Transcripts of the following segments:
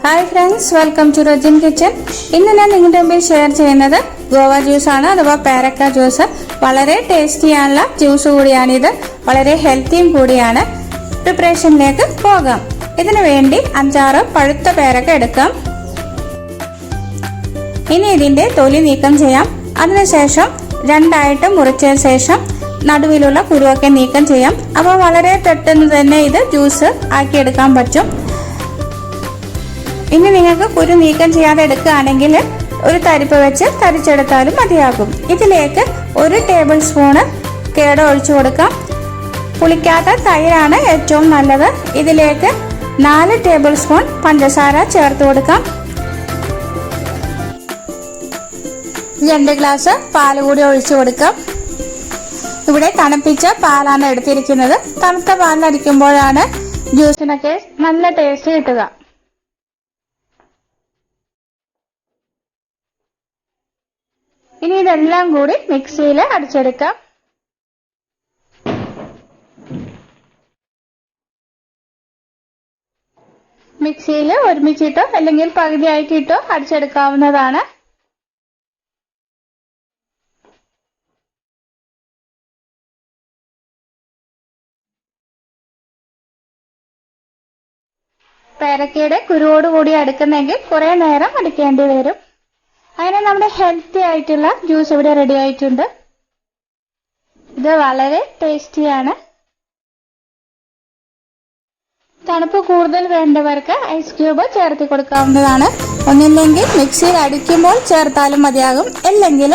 Hi friends, welcome to Rejin kitchen. ഇന്ന് ഞാൻ നിങ്ങളുടെ മുമ്പിൽ ഷെയർ ചെയ്യുന്നത് ഗോവ ജ്യൂസാണ്, അഥവാ പേരക്ക ജ്യൂസ്. വളരെ ടേസ്റ്റിയാനുള്ള ജ്യൂസ് കൂടിയാണിത്, വളരെ ഹെൽത്തിയും കൂടിയാണ്. പ്രിപ്പറേഷനിലേക്ക് പോകാം. ഇതിനു വേണ്ടി 5-6 പഴുത്ത പേരക്ക എടുക്കാം. ഇനി ഇതിന്റെ തൊലി നീക്കം ചെയ്യാം. അതിനുശേഷം രണ്ടായിട്ട് മുറിച്ചതിന് ശേഷം നടുവിലുള്ള കുരുവൊക്കെ നീക്കം ചെയ്യാം. അപ്പോൾ വളരെ പെട്ടെന്ന് തന്നെ ഇത് ജ്യൂസ് ആക്കിയെടുക്കാൻ പറ്റും. ഇനി നിങ്ങൾക്ക് കുരു നീക്കം ചെയ്യാതെ എടുക്കുകയാണെങ്കിൽ ഒരു തരിപ്പ് വെച്ച് തരിച്ചെടുത്താലും മതിയാകും. ഇതിലേക്ക് 1 ടേബിൾ സ്പൂണ് കേട ഒഴിച്ചു കൊടുക്കാം. പുളിക്കാത്ത തൈരാണ് ഏറ്റവും നല്ലത്. ഇതിലേക്ക് 4 ടേബിൾ സ്പൂൺ പഞ്ചസാര ചേർത്ത് കൊടുക്കാം. 2 ഗ്ലാസ് പാൽ കൂടി ഒഴിച്ചു കൊടുക്കാം. ഇവിടെ തണുപ്പിച്ച പാലാണ് എടുത്തിരിക്കുന്നത്. തണുത്ത പാലിലടിക്കുമ്പോഴാണ് ജ്യൂസിനൊക്കെ നല്ല ടേസ്റ്റ് കിട്ടുക. ഇനി ഇതെല്ലാം കൂടി മിക്സിയിൽ അടിച്ചെടുക്കാം. മിക്സിയിൽ ഒരുമിച്ചിട്ടോ അല്ലെങ്കിൽ പകുതിയായിട്ടിട്ടോ അടിച്ചെടുക്കാവുന്നതാണ്. പേരക്കയുടെ കുരുവോടുകൂടി അടുക്കുന്നെങ്കിൽ കുറെ നേരം അടിക്കേണ്ടി വരും. അങ്ങനെ നമ്മുടെ ഹെൽത്തി ആയിട്ടുള്ള ജ്യൂസ് ഇവിടെ റെഡി ആയിട്ടുണ്ട്. ഇത് വളരെ ടേസ്റ്റിയാണ്. തണുപ്പ് കൂടുതൽ വേണ്ടവർക്ക് ഐസ് ക്യൂബ് ചേർത്ത് കൊടുക്കാവുന്നതാണ്. ഒന്നില്ലെങ്കിൽ മിക്സിയിൽ അടിക്കുമ്പോൾ ചേർത്താലും മതിയാകും, അല്ലെങ്കിൽ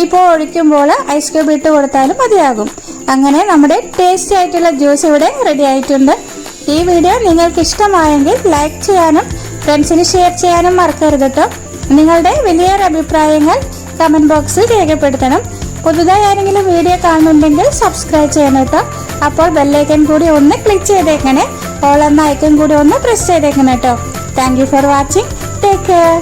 ഇപ്പോൾ ഒഴിക്കുമ്പോൾ ഐസ് ക്യൂബ് ഇട്ട് കൊടുത്താലും മതിയാകും. അങ്ങനെ നമ്മുടെ ടേസ്റ്റി ആയിട്ടുള്ള ജ്യൂസ് ഇവിടെ റെഡി ആയിട്ടുണ്ട്. ഈ വീഡിയോ നിങ്ങൾക്ക് ഇഷ്ടമായെങ്കിൽ ലൈക്ക് ചെയ്യാനും ഫ്രണ്ട്സിന് ഷെയർ ചെയ്യാനും മറക്കരുത് കേട്ടോ. നിങ്ങളുടെ വലിയൊരു അഭിപ്രായങ്ങൾ കമന്റ് ബോക്സിൽ രേഖപ്പെടുത്തണം. പുതുതായി ആരെങ്കിലും വീഡിയോ കാണുന്നുണ്ടെങ്കിൽ സബ്സ്ക്രൈബ് ചെയ്യണം കേട്ടോ. അപ്പോൾ ബെല്ലൈക്കൻ കൂടി ഒന്ന് ക്ലിക്ക് ചെയ്തേക്കണേ. ഓൾ എന്ന ഐക്കൺ കൂടി ഒന്ന് പ്രസ് ചെയ്തേക്കണം കേട്ടോ. Thank you for watching. Take care.